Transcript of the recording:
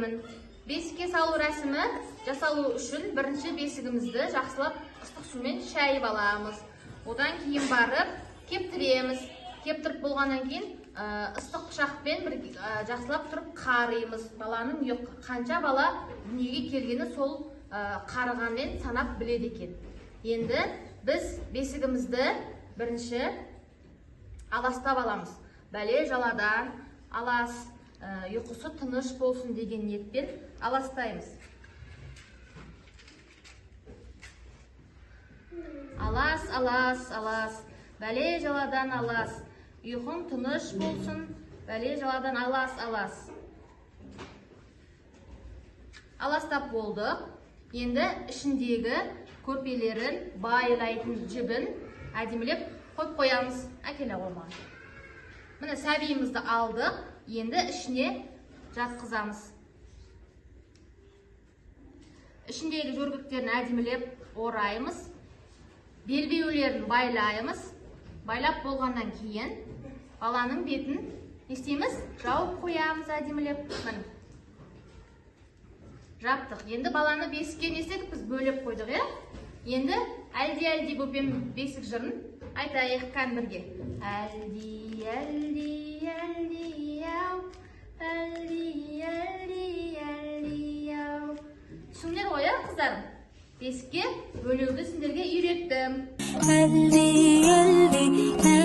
түсіндіремін. Бесікке салу рәсімі жасалу үшін бірінші бесігімізді жақсылап ыстық сумен шайып аламыз. Одан кейін барып кептіреміз. Кептіріп болғаннан кейін ыстық пышақпен жақсылап тұрып қаримыз. Баланың қанша бала дүниеге келгені сол қарығанмен санап біледі екен. Енді біз бесігімізді бірінші аластап аламыз. Бәле жаладан алас, ұйқысы тыныш болсын деген ниетпен аластаймыз. Алас, алас, алас, бәле жаладан алас, ұйқың тыныш болсын, бәле жаладан алас, алас. Аластап болдық. Енді ішіндегі көрпелерін, байлайтын жібін әдемілеп қойып қоямыз. Әкеле қоймаған. Міне сәбиімізді алдық. Енді ішіне жатқызамыз. Ішіндегі жөргектерін әдемілеп ораймыз. Белбеулерін байлаймыз. Байлап болғаннан кейін баланың бетін не істейміз? Жауып қоямыз әдемілеп. Міне. Жаптық. Енді баланы бесікке не істедік? Біз бөліп қойдық, е? Енді әлди бөпем бесік жырын айтайық бірге. Әлди, әлди, әлди, ау, әлди, әлди, әлди, ау. Түсіңдер ғой, қыздарым? Бесікке бөлеуді сендерге үйреттім. Әлди, әлди,